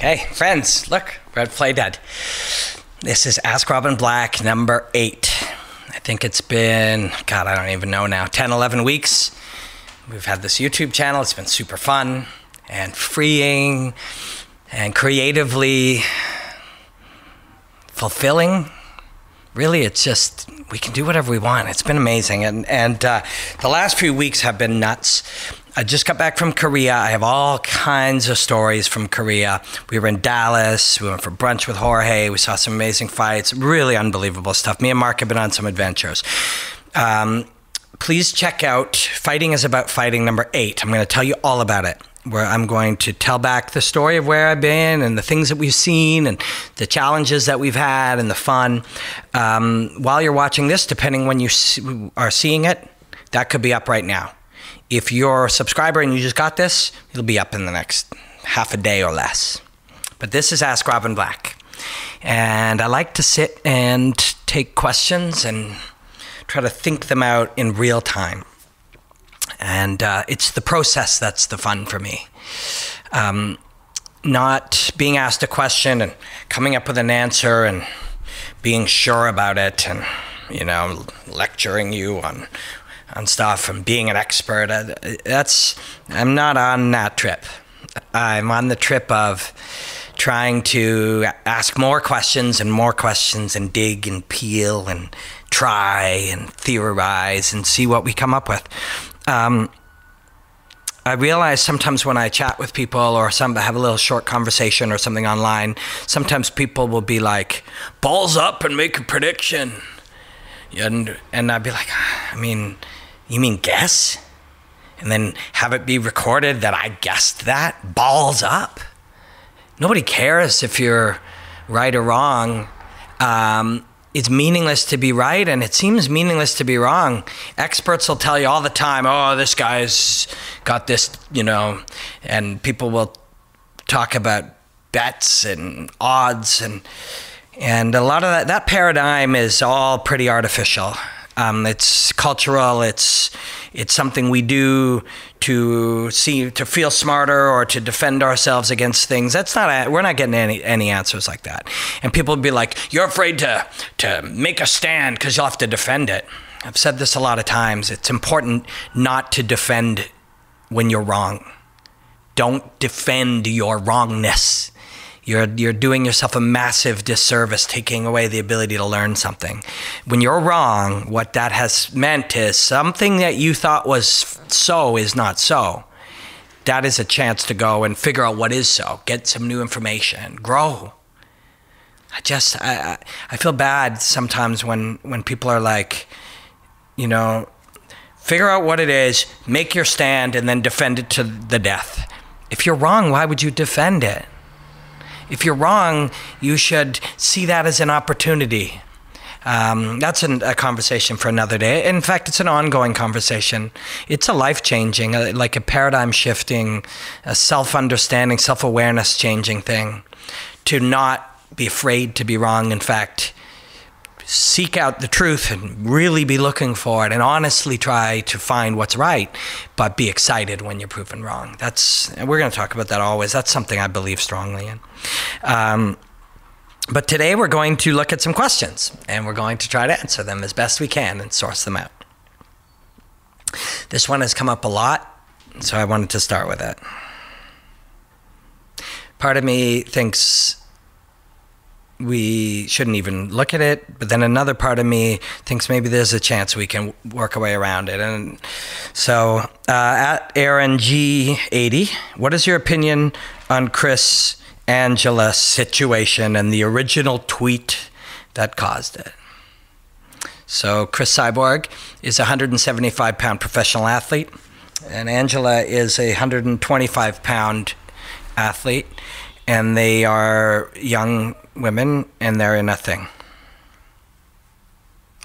Hey, friends, look, Red Play Dead. This is Ask Robin Black number 8. I think it's been, God, I don't even know now, 10, 11 weeks. We've had this YouTube channel. It's been super fun and freeing and creatively fulfilling. Really, it's just, we can do whatever we want. It's been amazing. And the last few weeks have been nuts. I just got back from Korea. I have all kinds of stories from Korea. We were in Dallas. We went for brunch with Jorge. We saw some amazing fights. Really unbelievable stuff. Me and Mark have been on some adventures. Please check out Fighting is About Fighting number 8. I'm going to tell you all about it, where I'm going to tell back the story of where I've been and the things that we've seen and the challenges that we've had and the fun. While you're watching this, depending when you are seeing it, that could be up right now. If you're a subscriber and you just got this, it'll be up in the next half a day or less. But this is Ask Robin Black. And I like to sit and take questions and try to think them out in real time. And it's the process that's the fun for me. Not being asked a question and coming up with an answer and being sure about it and, you know, lecturing you on stuff and being an expert. I'm not on that trip. I'm on the trip of trying to ask more questions and dig and peel and try and theorize and see what we come up with. I realize sometimes when I chat with people or have a little short conversation or something online, sometimes people will be like, balls up and make a prediction. And I'd be like, you mean guess? And then have it be recorded that I guessed that? Balls up. Nobody cares if you're right or wrong. It's meaningless to be right, and it seems meaningless to be wrong. Experts will tell you all the time, oh, this guy's got this, you know, and people will talk about bets and odds, and a lot of that paradigm is all pretty artificial. It's cultural. It's something we do to feel smarter or to defend ourselves against things. We're not getting any answers like that. And people will be like, you're afraid to make a stand because you'll have to defend it. I've said this a lot of times. It's important not to defend when you're wrong. Don't defend your wrongness. You're doing yourself a massive disservice, taking away the ability to learn something. When you're wrong, what that has meant is something that you thought was so is not so. That is a chance to go and figure out what is so, get some new information, grow. I feel bad sometimes when people are like, you know, figure out what it is, make your stand, and then defend it to the death. If you're wrong, why would you defend it? If you're wrong, you should see that as an opportunity. That's a conversation for another day. In fact, it's an ongoing conversation. It's a life-changing, like a paradigm-shifting, a self-understanding, self-awareness changing thing. To not be afraid to be wrong. In fact, seek out the truth and really be looking for it and honestly try to find what's right, but be excited when you're proven wrong. We're going to talk about that always. That's something I believe strongly in. But today we're going to look at some questions and we're going to try to answer them as best we can and source them out. This one has come up a lot, so I wanted to start with it. Part of me thinks we shouldn't even look at it, but then another part of me thinks maybe there's a chance we can work our way around it. And so at Aaron G80, what is your opinion on Cris Angela situation and the original tweet that caused it? So Cris Cyborg is a 175-pound professional athlete, and Angela is a 125-pound athlete, and they are young women, and they're in a thing.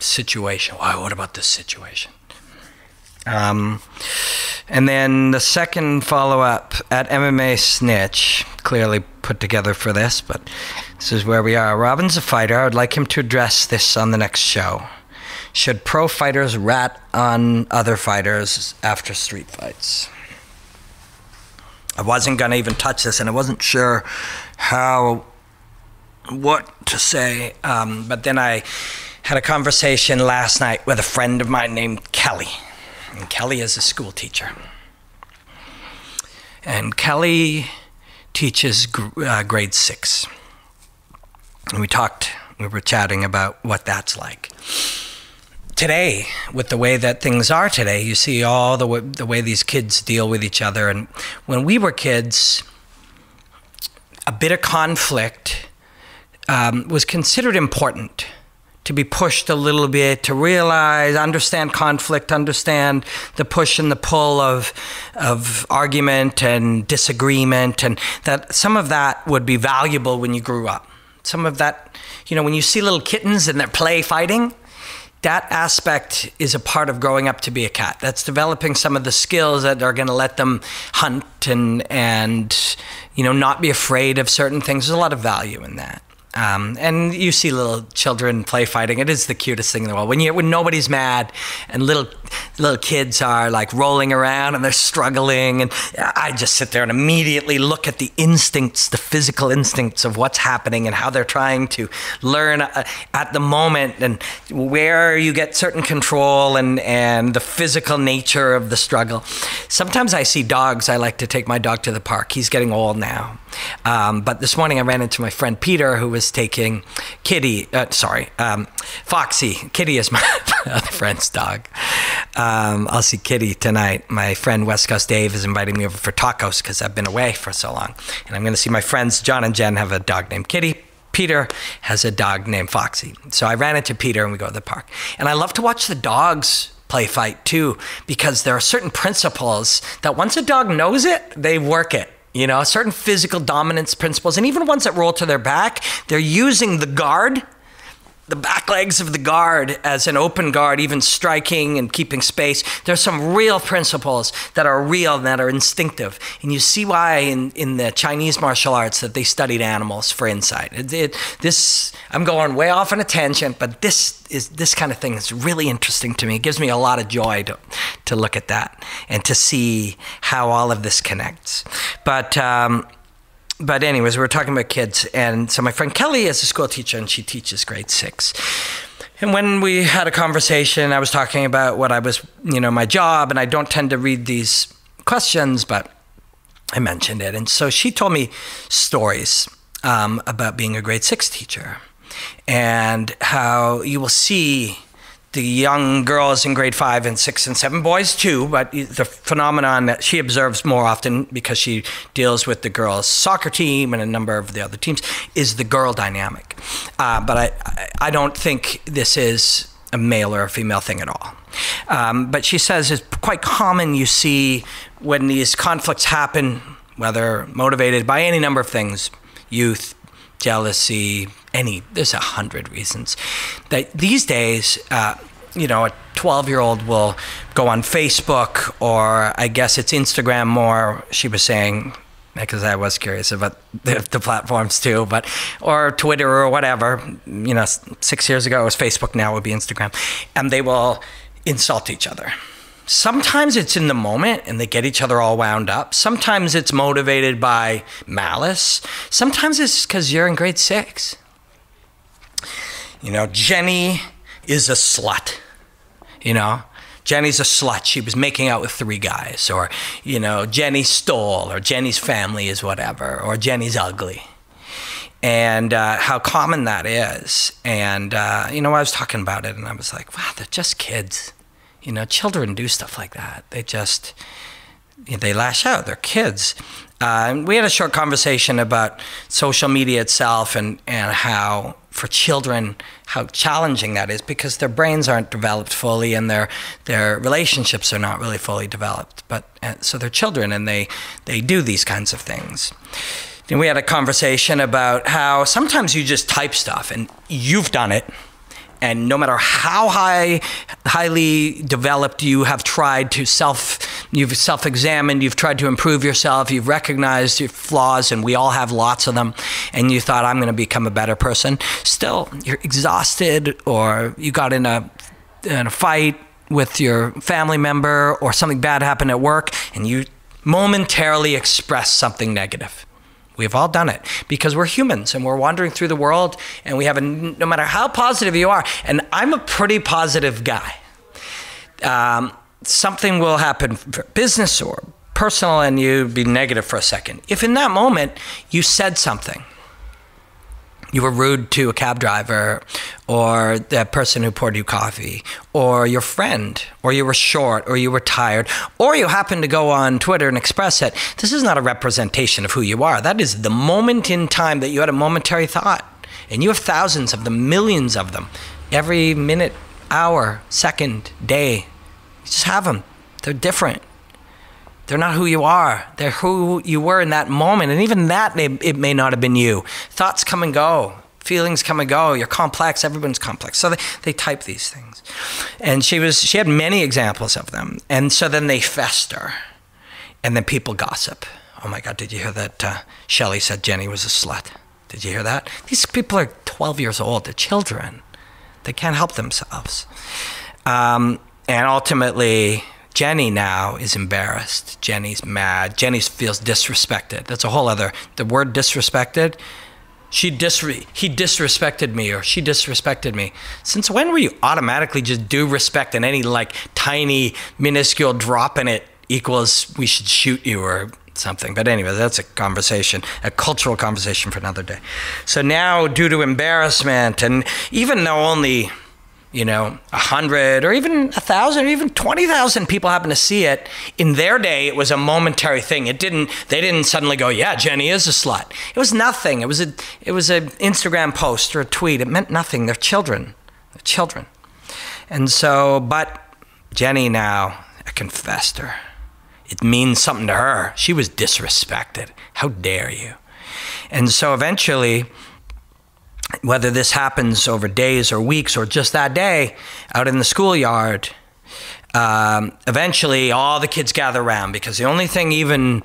Situation. Why? What about this situation? And then the second follow-up at MMA Snitch, clearly put together for this, but this is where we are. Robin's a fighter. I would like him to address this on the next show. Should pro fighters rat on other fighters after street fights? I wasn't going to even touch this, and I wasn't sure what to say. But then I had a conversation last night with a friend of mine named Kelly. And Kelly is a school teacher. And Kelly teaches grade 6. And we were chatting about what that's like. Today, with the way that things are today, you see all the way these kids deal with each other. And when we were kids, a bit of conflict was considered important, to be pushed a little bit, to realize, understand conflict, understand the push and the pull of argument and disagreement, and that some of that would be valuable when you grew up. Some of that, when you see little kittens and they're play fighting, that aspect is a part of growing up to be a cat. That's developing some of the skills that are going to let them hunt and not be afraid of certain things. There's a lot of value in that. And you see little children play fighting. It is the cutest thing in the world. When nobody's mad and little kids are like rolling around and they're struggling, and I just sit there and immediately look at the instincts, the physical instincts of what's happening and how they're trying to learn at the moment, and where you get certain control and the physical nature of the struggle. Sometimes I see dogs. I like to take my dog to the park. He's getting old now. But this morning I ran into my friend Peter, who was taking Foxy. Kitty is my other friend's dog. I'll see Kitty tonight. My friend West Coast Dave is inviting me over for tacos because I've been away for so long. And I'm going to see my friends John and Jen have a dog named Kitty. Peter has a dog named Foxy. So I ran into Peter and we go to the park. And I love to watch the dogs play fight too, because there are certain principles that once a dog knows it, they work it. Certain physical dominance principles, and even ones that roll to their back, they're using the guard, the back legs of the guard as an open guard, even striking and keeping space. There's some real principles that are real and that are instinctive. And you see why in the Chinese martial arts that they studied animals for insight. I'm going way off on a tangent, but this kind of thing is really interesting to me. It gives me a lot of joy to look at that and to see how all of this connects. But anyways, we were talking about kids. And so my friend Kelly is a school teacher and she teaches grade 6. And when we had a conversation, I was talking about what I was, my job, and I don't tend to read these questions, but I mentioned it. And so she told me stories about being a grade 6 teacher and how you will see the young girls in grade 5 and 6 and 7, boys too, but the phenomenon that she observes more often because she deals with the girls' soccer team and a number of the other teams is the girl dynamic. But I don't think this is a male or a female thing at all. But she says it's quite common you see when these conflicts happen, whether motivated by any number of things, youth, jealousy, there's 100 reasons. That these days, a 12-year-old will go on Facebook, or I guess it's Instagram more, she was saying, because I was curious about the platforms too, or Twitter or whatever. 6 years ago it was Facebook, now it would be Instagram. And they will insult each other. Sometimes it's in the moment and they get each other all wound up. Sometimes it's motivated by malice. Sometimes it's because you're in grade 6. Jenny is a slut. Jenny's a slut. She was making out with 3 guys. Or, Jenny stole, or Jenny's family is whatever, or Jenny's ugly. And how common that is. And, I was talking about it and I was like, wow, they're just kids. Children do stuff like that. They lash out. They're kids. We had a short conversation about social media itself and how, for children, how challenging that is because their brains aren't developed fully and their relationships are not really fully developed. So they're children and they do these kinds of things. And we had a conversation about how sometimes you just type stuff and you've done it. And no matter how highly developed you have tried to you've self-examined, you've tried to improve yourself, you've recognized your flaws, and we all have lots of them, and you thought, I'm going to become a better person. Still, you're exhausted, or you got in a fight with your family member, or something bad happened at work, and you momentarily express something negative. We've all done it because we're humans and we're wandering through the world, and we have no matter how positive you are, and I'm a pretty positive guy. Something will happen for business or personal and you'd be negative for a second. If in that moment you said something, you were rude to a cab driver or the person who poured you coffee or your friend, or you were short or you were tired, or you happened to go on Twitter and express it, this is not a representation of who you are. That is the moment in time that you had a momentary thought. And you have thousands of them, millions of them, every minute, hour, second, day. You just have them. They're different. They're not who you are. They're who you were in that moment. And even that, it may not have been you. Thoughts come and go. Feelings come and go. You're complex. Everyone's complex. So they type these things. And she had many examples of them. And so then they fester. And then people gossip. Oh my God, did you hear that Shelley said Jenny was a slut? Did you hear that? These people are 12 years old. They're children. They can't help themselves. And ultimately, Jenny now is embarrassed. Jenny's mad. Jenny feels disrespected. That's a whole other, the word disrespected. He disrespected me, or she disrespected me. Since when were you automatically just do respect, and any like tiny minuscule drop in it equals we should shoot you or something? But anyway, that's a conversation, a cultural conversation for another day. So now, due to embarrassment, and even though only 100 or even 1,000 or even 20,000 people happen to see it, in their day it was a momentary thing. They didn't suddenly go, yeah, Jenny is a slut. It was nothing. It was an Instagram post or a tweet. It meant nothing. They're children. They're children. And so, but Jenny now, I confessed her. It means something to her. She was disrespected. How dare you? And so eventually, whether this happens over days or weeks or just that day out in the schoolyard, eventually all the kids gather around, because the only thing even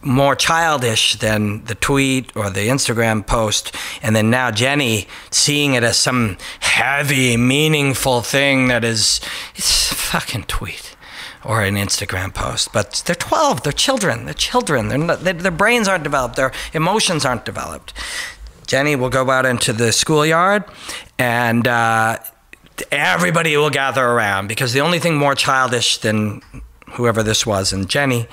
more childish than the tweet or the Instagram post, and then now Jenny seeing it as some heavy, meaningful thing that it's a fucking tweet or an Instagram post. But they're 12, they're children, their brains aren't developed, their emotions aren't developed. Jenny will go out into the schoolyard, and everybody will gather around, because the only thing more childish than whoever this was and Jenny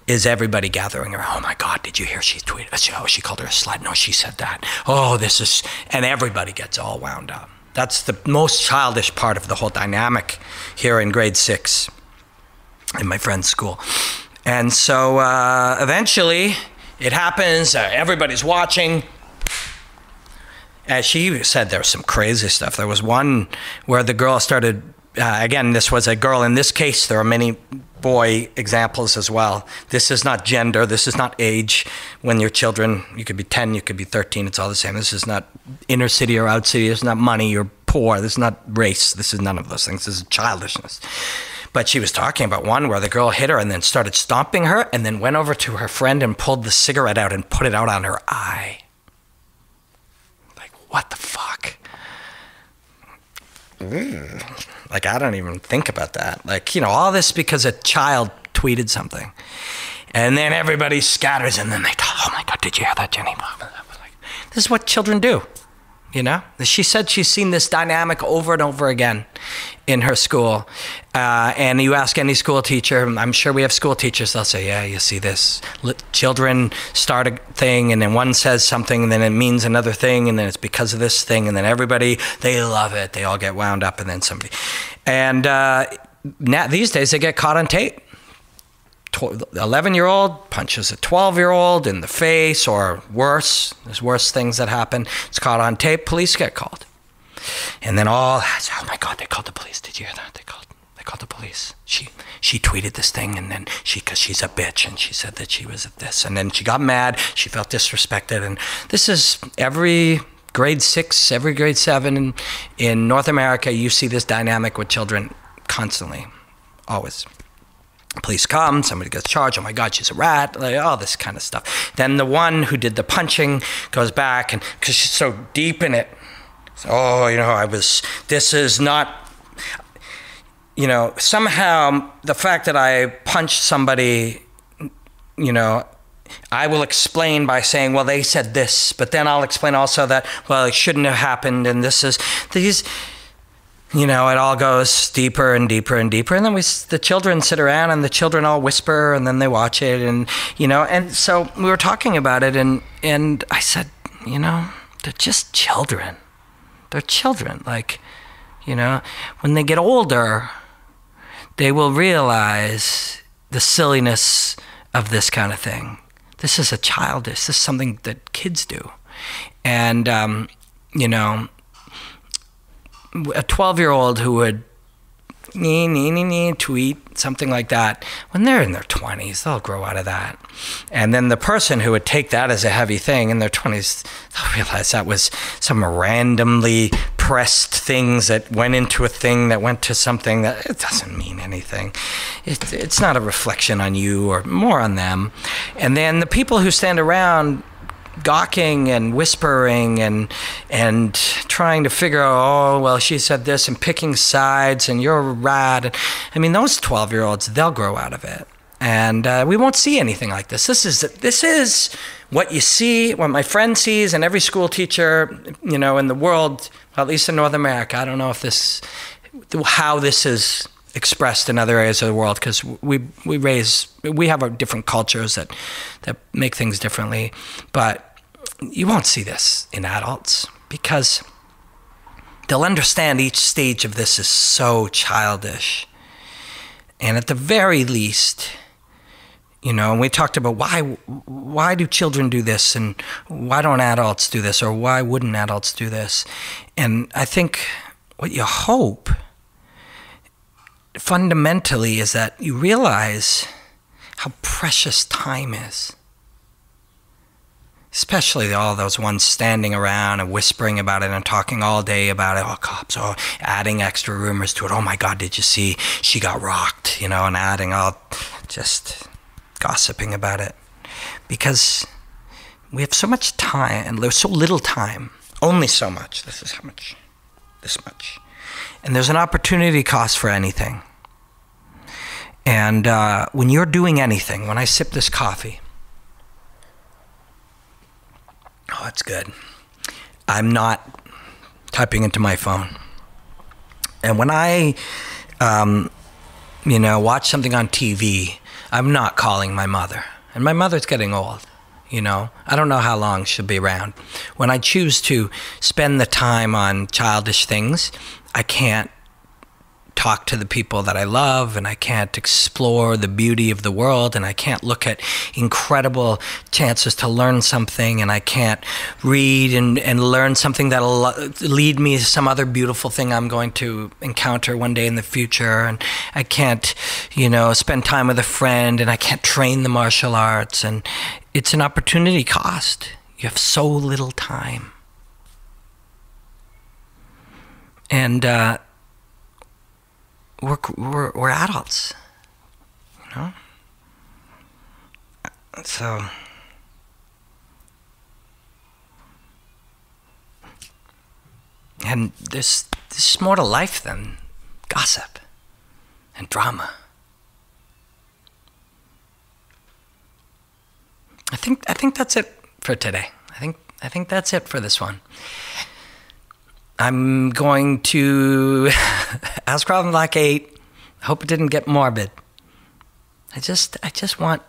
is everybody gathering around. Oh my God, did you hear she tweeted? Oh, she called her a slut. No, she said that. Oh, this is, and everybody gets all wound up. That's the most childish part of the whole dynamic here in grade 6 in my friend's school. And so eventually it happens, everybody's watching. As she said, there was some crazy stuff. There was one where the girl started, again, this was a girl. In this case, there are many boy examples as well. This is not gender. This is not age. When you're children, you could be 10, you could be 13. It's all the same. This is not inner city or out city. This is not money or poor. This is not race. This is none of those things. This is childishness. But she was talking about one where the girl hit her and then started stomping her, and then went over to her friend and pulled the cigarette out and put it out on her eye. What the fuck? Like, I don't even think about that. Like, all this because a child tweeted something. And then everybody scatters, and then they talk, oh my God, did you hear that, Jenny? This is what children do. She said she's seen this dynamic over and over again in her school. And you ask any school teacher, I'm sure we have school teachers, they'll say, yeah, you see this. Children start a thing, and then one says something, and then it means another thing, and then it's because of this thing, and then everybody, they love it. They all get wound up, and then somebody. And now these days they get caught on tape. 11-year-old punches a 12-year-old in the face, or worse. There's worse things that happen. It's caught on tape. Police get called. And then oh my God, they called the police. Did you hear that? They called the police. She tweeted this thing, and then because she's a bitch, and she said that she was this, and then she got mad. She felt disrespected, and this is every grade 6, every grade 7 in North America. You see this dynamic with children constantly, always. Police come, somebody gets charged, oh my God, she's a rat, like all this kind of stuff. Then the one who did the punching goes back, and because she's so deep in it, so, this is not, somehow the fact that I punched somebody, I will explain by saying, well, they said this, but then I'll explain also that, well, it shouldn't have happened, and this is, these, you know, it all goes deeper and deeper and deeper, and then the children sit around, and the children all whisper, and then they watch it, and, you know, and so we were talking about it, and I said, you know, they're just children. They're children. Like, you know, when they get older, they will realize the silliness of this kind of thing. This is this is something that kids do. And, you know, a 12-year-old who would tweet, something like that, when they're in their 20s, they'll grow out of that. And then the person who would take that as a heavy thing in their 20s, they'll realize that was some randomly pressed things that went into a thing that went to something that it doesn't mean anything. It's not a reflection on you or more on them. And then the people who stand around gawking and whispering and trying to figure out, oh, well, she said this, and picking sides, and you're a rat. And, I mean, those 12-year-olds, they'll grow out of it. And we won't see anything like this. This is what you see, what my friend sees, and every school teacher, you know, in the world, at least in North America. I don't know if how this is expressed in other areas of the world, because we have our different cultures that make things differently, but you won't see this in adults because they'll understand each stage of this is so childish. And at the very least, you know, and we talked about why do children do this, and why don't adults do this, or why wouldn't adults do this? And I think what you hope fundamentally is that you realize how precious time is. Especially all those ones standing around and whispering about it and talking all day about it. Oh, cops, oh, adding extra rumors to it. Oh my God, did you see she got rocked? You know, and adding all, just gossiping about it. Because we have so much time, and there's so little time. Only so much. This is how much. This much. And there's an opportunity cost for anything. And when you're doing anything, when I sip this coffee, oh, it's good. I'm not typing into my phone. And when I, you know, watch something on TV, I'm not calling my mother. And my mother's getting old, you know. I don't know how long she'll be around. When I choose to spend the time on childish things, I can't talk to the people that I love, and I can't explore the beauty of the world, and I can't look at incredible chances to learn something, and I can't read and learn something that'll lead me to some other beautiful thing I'm going to encounter one day in the future, and I can't, you know, spend time with a friend, and I can't train the martial arts, and it's an opportunity cost. You have so little time. And we're adults, you know? So and there's more to life than gossip and drama. I think that's it for today. I think that's it for this one. I'm going to ask Robin Black 8. I hope it didn't get morbid. I just want,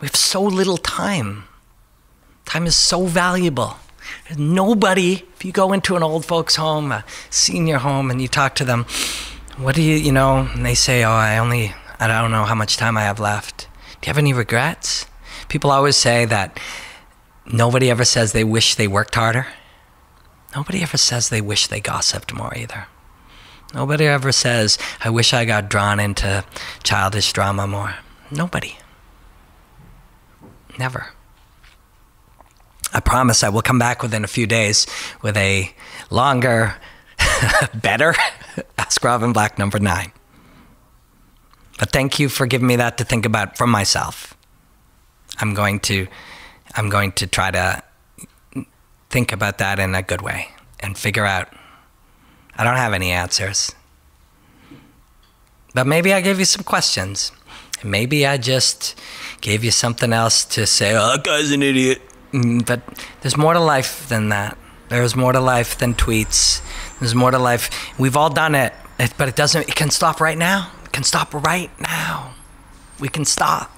we have so little time. Time is so valuable. There's nobody, if you go into an old folks home, a senior home, and you talk to them, what do you know, and they say, oh, I don't know how much time I have left. Do you have any regrets? People always say that nobody ever says they wish they worked harder. Nobody ever says they wish they gossiped more either. Nobody ever says, I wish I got drawn into childish drama more. Nobody. Never. I promise I will come back within a few days with a longer, better Ask Robin Black number 9. But thank you for giving me that to think about for myself. I'm going to try to think about that in a good way and figure out. I don't have any answers, but maybe I gave you some questions. Maybe I just gave you something else to say, oh, that guy's an idiot. But there's more to life than that. There's more to life than tweets. There's more to life. We've all done it, but it can stop right now. It can stop right now. We can stop.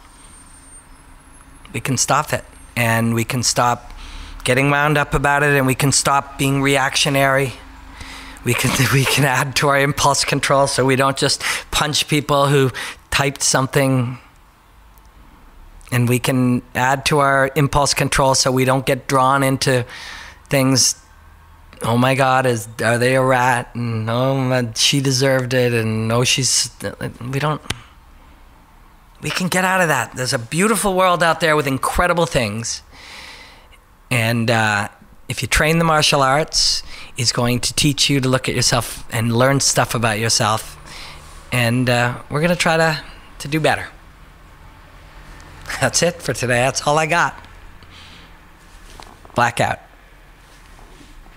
We can stop it. And we can stop getting wound up about it, and we can stop being reactionary. We can add to our impulse control so we don't just punch people who typed something. And we can add to our impulse control so we don't get drawn into things. Oh my God, are they a rat? And oh, she deserved it. And oh, we can get out of that. There's a beautiful world out there with incredible things. And if you train the martial arts, it's going to teach you to look at yourself and learn stuff about yourself. And we're going to try to do better. That's it for today. That's all I got. Blackout.